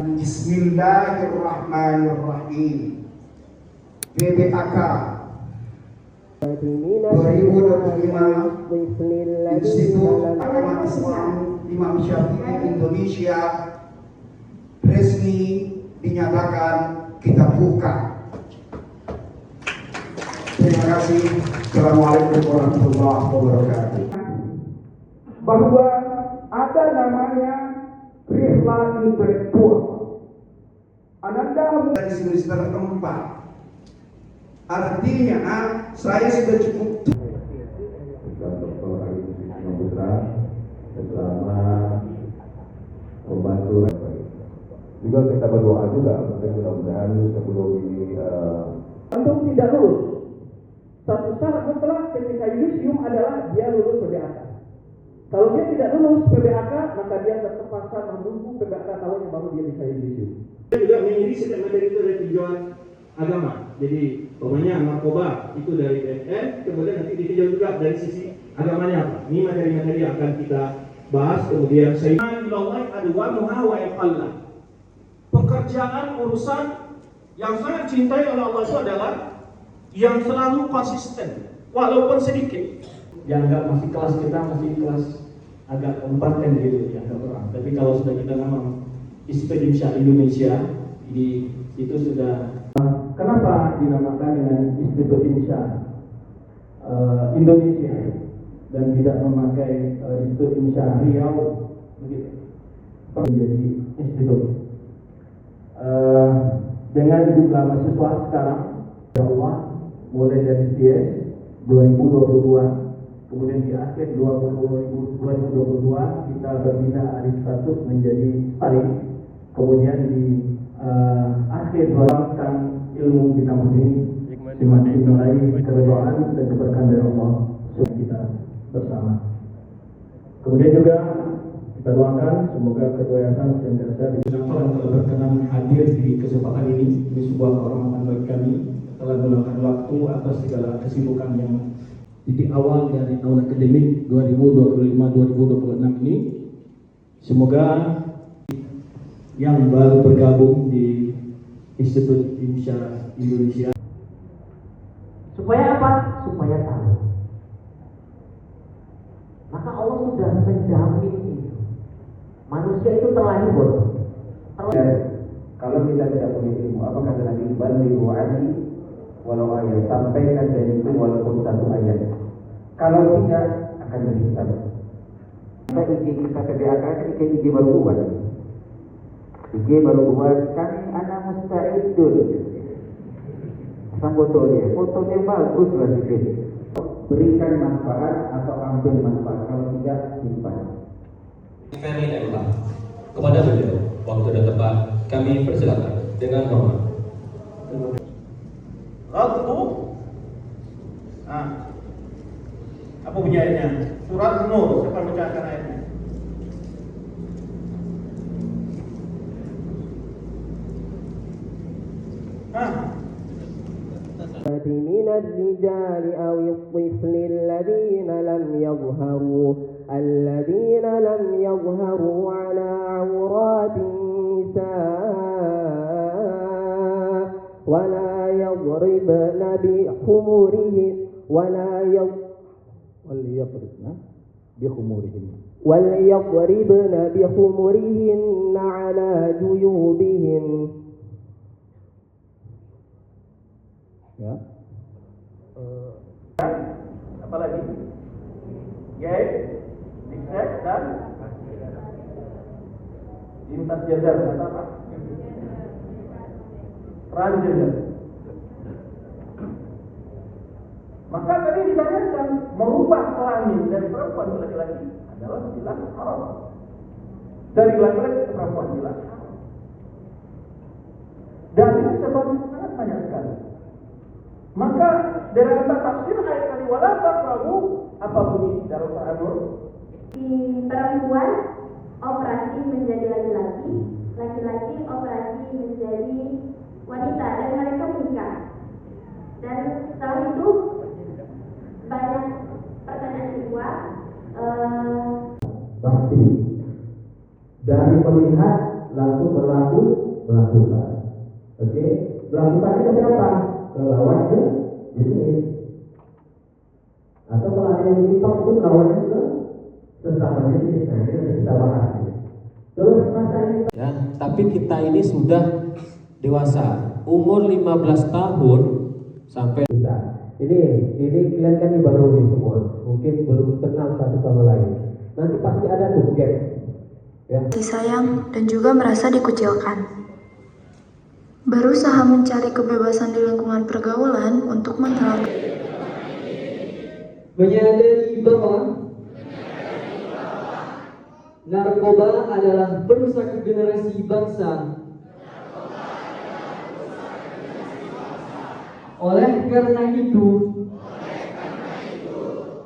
Bismillahirrahmanirrahim. PBAK 2025 Institut Agama Islam Imam Syafi'i Indonesia resmi dinyatakan kita buka. Terima kasih. Assalamualaikum warahmatullahi wabarakatuh. Bahwa ada namanya rihla intelektual. Ananda dari semester 4. Artinya saya sudah cukup. Dr. Ali Putra bersama pembantu. Juga kita berdoa juga, mudah-mudahan sebelum ini untuk tidak lulus. Satu syarat mutlak ketika yudisium adalah dia lulus PBAK. Kalau dia tidak lulus PBAK, maka dia terpaksa menunggu PBAK tahun yang baru dia bisa yudisium. Kita juga menjadi setiap materi itu dari tinjauan agama. Jadi, pokoknya narkoba itu dari BNN, kemudian nanti ditinjau juga dari sisi agamanya apa. Ini materi-materi yang akan kita bahas. Kemudian saya pekerjaan urusan yang sangat cintai oleh Allah itu adalah yang selalu konsisten, walaupun sedikit. Dianggap masih kelas kita masih kelas agak kompaten gitu dianggap orang. Tapi kalau sudah kita ngomong Institut Indonesia, itu sudah. Kenapa dinamakan dengan Institut Indonesia dan tidak memakai Institut Riau begitu? Menjadi institut. Dengan jumlah mahasiswa sekarang, ya Allah, mulai dari STS 2022, kemudian di akhir 2022 kita berpindah alih status menjadi stadik, kemudian di akhir melakukan ilmu di kampus ini semakin meraih keridhaan dan keberkahan dari Allah supaya kita bersama. Kemudian juga kita doakan semoga ketua yayasan senantiasa telah berkenan hadir di kesempatan ini. Ini sebuah kehormatan bagi kami telah meluangkan waktu atas segala kesibukan yang titik awal dari tahun akademik 2025-2026 ini. Semoga yang baru bergabung di Institut Indonesia supaya apa? Supaya tahu. Maka Allah sudah menjamin itu. Manusia itu terlahir bodoh. kalau kita tidak punya ilmu, apa kata Nabi? Balighu anni walau ayat, sampaikan dari itu walaupun satu ayat. Kalau tidak akan jadi satu. Kita PBAK kan IG baru buat. IG baru buat kami anak musta'idun. Sama fotonya bagus lah sedikit. Berikan manfaat atau ambil manfaat, kalau tidak simpan. Ferry Emma. Kepada beliau, waktu dan tempat kami persilakan dengan hormat. Raddu. Apa bunyi ayatnya? Surat Nur. Siapa bacakan ayatnya? من الرجال أو الطفل الذين لم يظهروا على عورات النساء ولا يضربن بخمرهن على جيوبهن. ya. Apalagi? Gay, diktek dan lintas jadar atau apa? Transgender. Maka tadi ditanyakan merubah kelamin dari perempuan ke laki-laki adalah jelas haram. Dari laki-laki ke perempuan jelas haram. Dan ini sebabnya sangat banyak sekali. Maka dari kata tafsir ayat tadi wala taqrabu, apa bunyi dalam surah An-Nur? Di perempuan operasi menjadi laki-laki, laki-laki operasi menjadi wanita dan mereka menikah. Dan setelah itu banyak pertanyaan kedua. Pasti dari melihat langsung melakukan. Oke, melakukannya ke siapa? Ke lawan jenis. Atau kalau ada yang menyimpang itu lawannya ke sesama jenis. Nah, ini nanti kita bahas. Terus ya, tapi kita ini sudah dewasa, umur 15 tahun sampai kita. Ini kalian kan ini baru nih semua, mungkin belum kenal satu sama lain. Nanti pasti ada tuh gap, ya. Disayang dan juga merasa dikucilkan. Berusaha mencari kebebasan di lingkungan pergaulan untuk menghalang. Menyadari bahwa narkoba adalah perusak generasi bangsa. Oleh karena itu,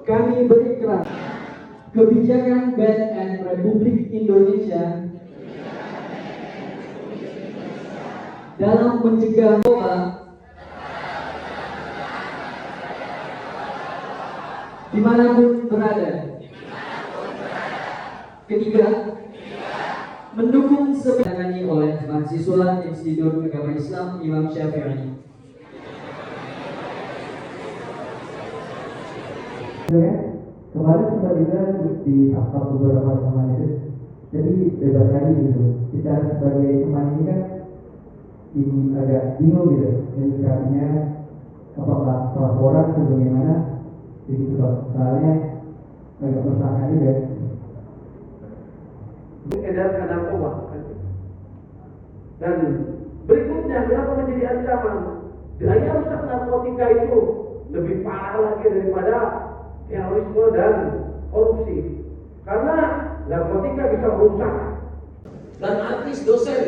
kami berikrar kebijakan BNN Republik Indonesia dalam mencegah narkoba dimanapun berada. Ketiga, mendukung sebenarnya oleh mahasiswa Institut Agama Islam Imam Syafi'i. Kemarin kita juga di apa beberapa teman itu, jadi bebas lagi gitu. Kita sebagai teman ini kan ini agak bingung gitu, menyikapinya apakah pelaporan atau bagaimana, begitu loh. Soalnya agak meresahkan juga. Mengedarkan narkoba. Dan berikutnya kenapa menjadi ancaman? Daya rusak narkotika itu lebih parah lagi daripada terorisme dan korupsi. Karena narkotika bisa merusak. Dan artis, dosen,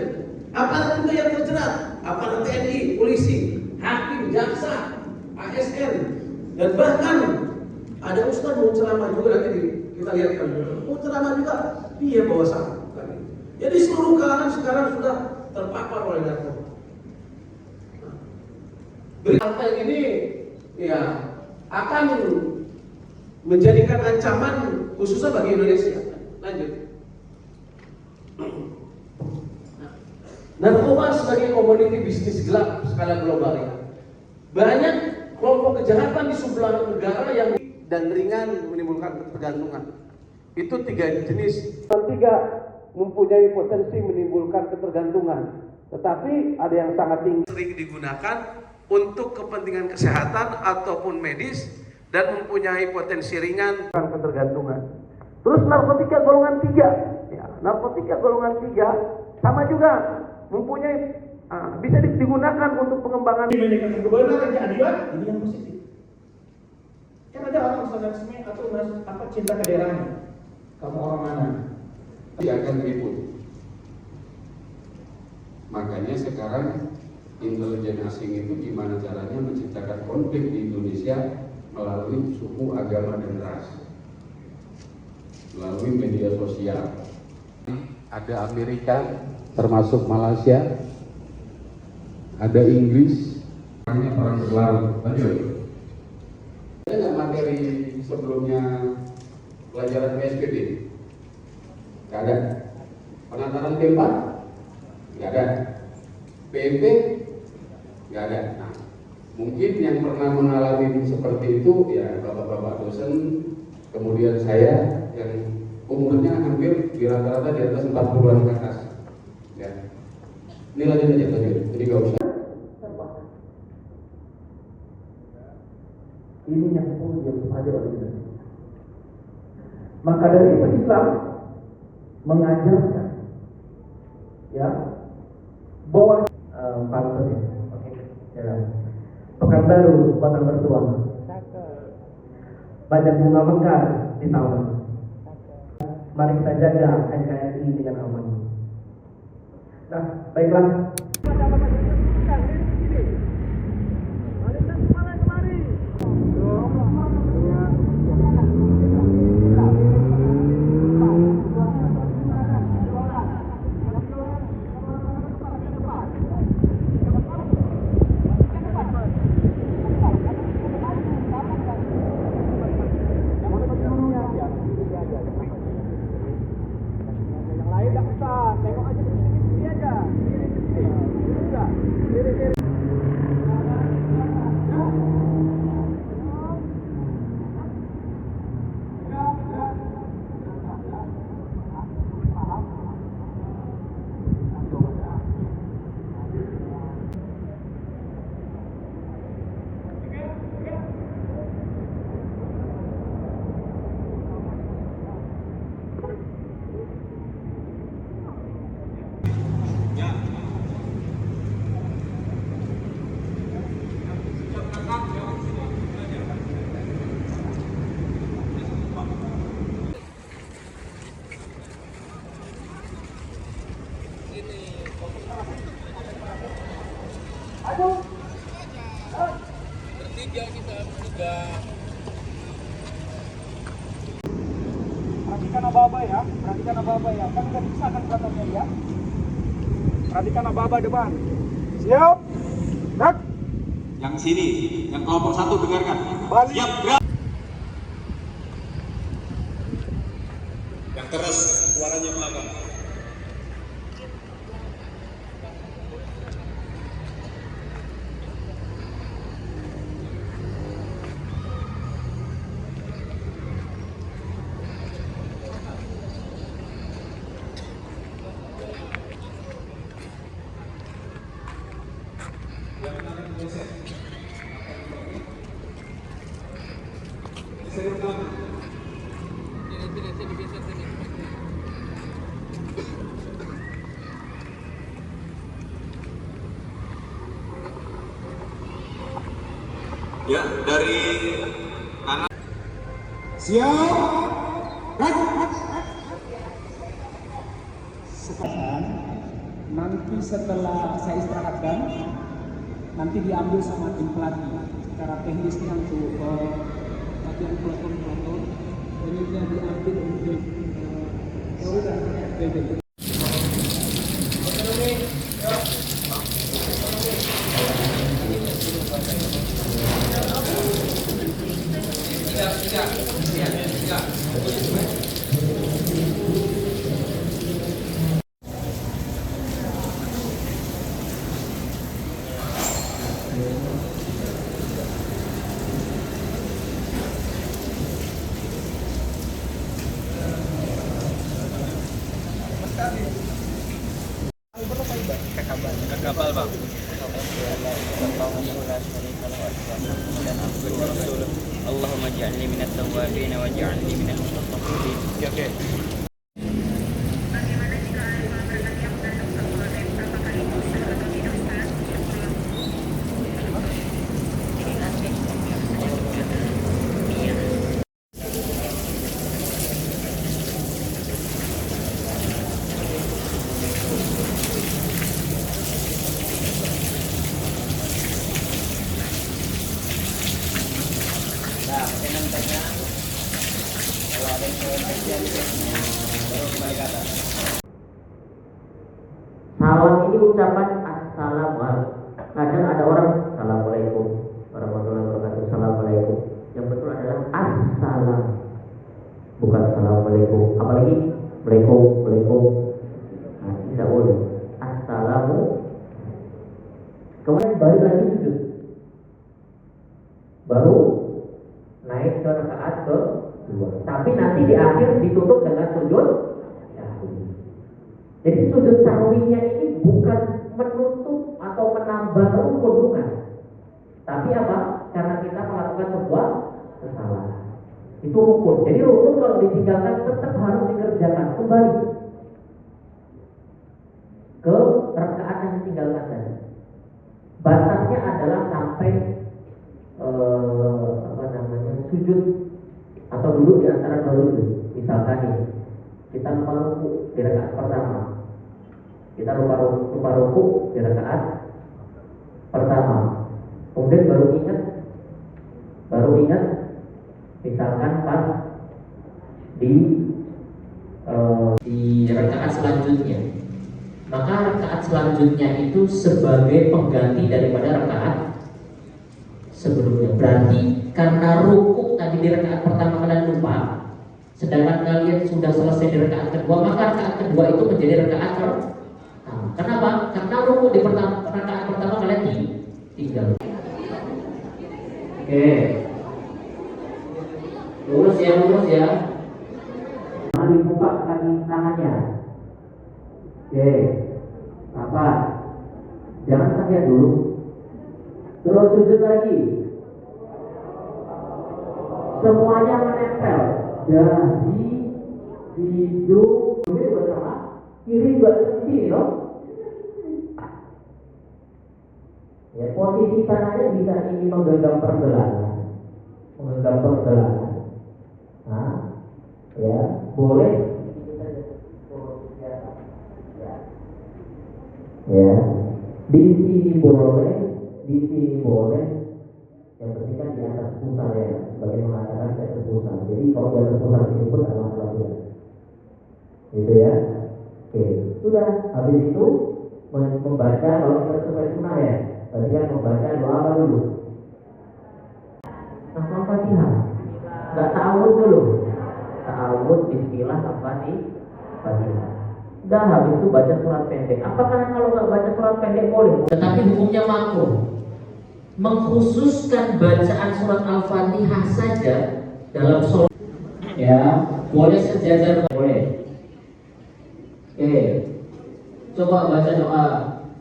aparat juga yang terjerat, aparat TNI, polisi, hakim, jaksa, ASN, dan bahkan ada ustadz mau ceramah juga nanti kita lihat kan, mau ceramah juga dia bawa sapu. Jadi seluruh kalangan sekarang sudah terpapar oleh narkoba. Berita ini ya akan menjadikan ancaman khususnya bagi Indonesia. Lanjut. Narkoba sebagai komoditi bisnis gelap skala global ya. Banyak kelompok kejahatan di sebelah negara yang dan ringan menimbulkan ketergantungan. Itu 3 jenis. 3 mempunyai potensi menimbulkan ketergantungan, tetapi ada yang sangat tinggi. Sering digunakan untuk kepentingan kesehatan ataupun medis dan mempunyai potensi ringan ketergantungan. Terus narkotika golongan 3, ya, narkotika golongan 3 sama juga mempunyai bisa digunakan untuk pengembangan kebenaran keadilan ini yang positif. Kan ada orang nasionalisme atau cinta ke daerahnya. Kamu orang mana? Dia akan ribut. Makanya sekarang intelijen asing itu gimana caranya menciptakan konflik di Indonesia melalui suku, agama, dan ras, melalui media sosial. Ada Amerika, termasuk Malaysia, ada Inggris, hanya perang berlarut. Lanjut. Ada nggak materi sebelumnya pelajaran PSBB? Nggak ada. Penataran tembak? Nggak ada. PMP? Nggak ada. Nah, mungkin yang pernah mengalami seperti itu ya bapak-bapak dosen, kemudian saya yang umurnya hampir di rata-rata di atas 40-an ke atas. Ya. Ini lanjut aja, lanjut. Jadi nggak usah. Ini yang perlu diwaspadai oleh kita. Maka dari itu Islam mengajarkan, ya, bahwa pantas ya. Oke. Ya. Pekanbaru, Batang Bertuang. Banyak bunga mekar di taman. Mari kita jaga NKRI dengan aman. Nah, baiklah. yang lain nggak usah, tengok aja di sini aja. Perhatikan aba-aba ya, perhatikan aba-aba ya. Kan nggak bisa kan katanya ya. Perhatikan aba-aba depan. Siap. Gerak. Yang sini, yang kelompok 1 dengarkan. Balik. Siap, gerak. Yang keras suaranya belakang. Ya, dari kanan. Siap. Nanti setelah saya istirahatkan, nanti diambil sama tim pelatih secara teknisnya untuk latihan peloton, ini diambil untuk koridor. Kapal bang. Allahumma ja'alni minat tawwabin wa ja'alni minal mutatahhirin. Oke. Salam ini ucapan assalamualaikum. Kadang ada orang assalamualaikum warahmatullahi wabarakatuh, assalamualaikum. Yang betul adalah assalam, bukan assalamualaikum. Apalagi waalaikum. Nah, tidak boleh. Assalamu. Kemudian balik lagi sujud. Baru naik ke rakaat kedua. Tapi nanti di akhir ditutup dengan sujud. Jadi sujud sahwinya ini bukan menutup atau menambah rukun, bukan. Tapi apa? Karena kita melakukan sebuah kesalahan. Itu rukun. Jadi rukun kalau ditinggalkan tetap harus dikerjakan kembali ke rakaat yang ditinggalkan tadi. Batasnya adalah sampai sujud atau duduk di antara dua sujud. Misalkan nih, kita lupa ruku di rakaat pertama. Kita lupa ruku di rakaat pertama. Kemudian baru ingat misalkan pas di rakaat selanjutnya. Maka rakaat selanjutnya itu sebagai pengganti daripada rakaat sebelumnya. Berarti karena ruku tadi di rakaat pertama kalian lupa, sedangkan kalian sudah selesai di rakaat kedua, maka rakaat kedua itu menjadi rakaat pertama. Kenapa? Karena ruku di rakaat pertama kalian tinggal. Oke, lurus ya. Mari buka tangannya. Oke, apa? Jangan tanya dulu. Terus sujud lagi. Semuanya menempel. Dahi, hidung, ini bersama. Kiri juga sini, loh. Ya, posisi tangannya bisa ini menggenggam pergelangan. Nah, ya, boleh. Ya, di sini boleh. Yang penting kan di atas pusat ya, sebagai mengatakan di atas pusat. Jadi kalau di atas pusat ini pun ada masalah juga. Gitu ya. Oke, sudah. Habis itu membaca, kalau kita sesuai sunnah ya, berarti kan membaca doa apa dulu? Al-Fatihah. Enggak ta'awud dulu. Ta'awud bismillah Al-Fatihah. Udah, habis itu baca surat pendek. Apakah kalau nggak baca surat pendek boleh? Tetapi hukumnya makruh. Mengkhususkan bacaan surat Al-Fatihah saja dalam sholat, ya boleh sejajar, boleh. Oke, coba baca doa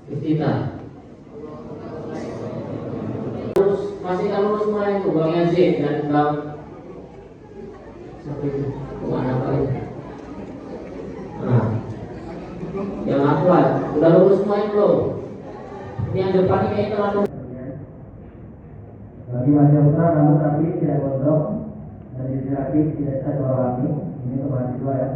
iftitah. Terus masih kan lurus mulai itu Bang Yazid dan Bang mana apa itu? Nah, yang akhwat udah lurus mulai belum? Ini yang depan ini kayaknya terlalu. Bagi wajah putra namun tapi tidak gondrong dan laki tidak ada suara laki. Ini untuk mahasiswa ya.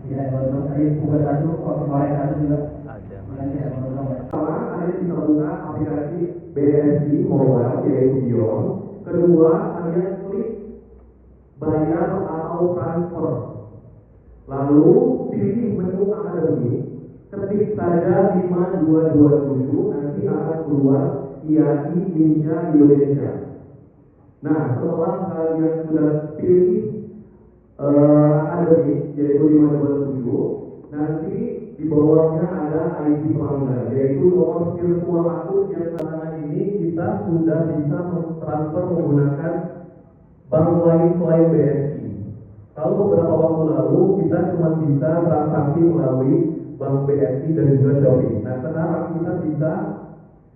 Tidak gondrong. Tadi buka satu, orang satu juga. Ada. Tidak gondrong ya. Pertama, Anda bisa buka aplikasi BSI Mobile yaitu Bion. Kedua, Anda klik bayar atau transfer. Lalu pilih menu akademi. Ketik saja 5227, nanti akan keluar IAI Indonesia. Nah, setelah kalian sudah pilih akademi yaitu 5227, nanti di bawahnya ada ID pelanggan yaitu nomor virtual akun yang sekarang ini kita sudah bisa transfer menggunakan bank lain selain BSI. Kalau beberapa waktu lalu kita cuma bisa transaksi melalui bank BSI dan juga Shopee. Nah, sekarang kita bisa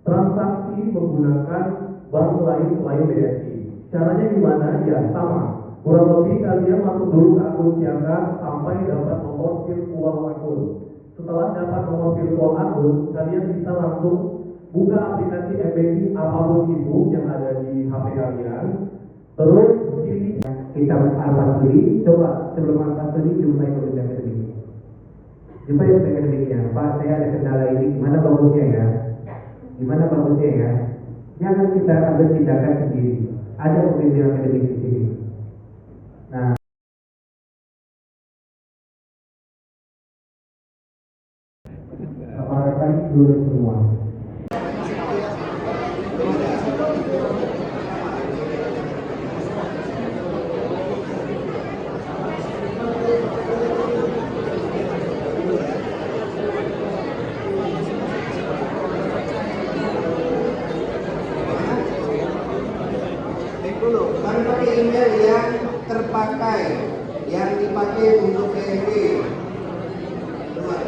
transaksi menggunakan bank lain selain BSI. Caranya gimana? Ya sama. Kurang lebih kalian masuk dulu ke akun Siaka sampai dapat nomor virtual akun. Setelah dapat nomor virtual akun, kalian bisa langsung buka aplikasi e-banking apapun itu yang ada di HP kalian. Terus pilih kita Al-Fatihah. Coba sebelum Al-Fatihah jumpai ke akademi. Jumpai ke akademinya. Pak, saya ada kendala ini. Gimana bagusnya ya? Gimana bagusnya ya? Jangan kita ambil tindakan sendiri. Ada pemimpin akademik di sini. Nah, apalagi dulu semua. Baru pakai email yang terpakai, yang dipakai untuk PNB. Keluar.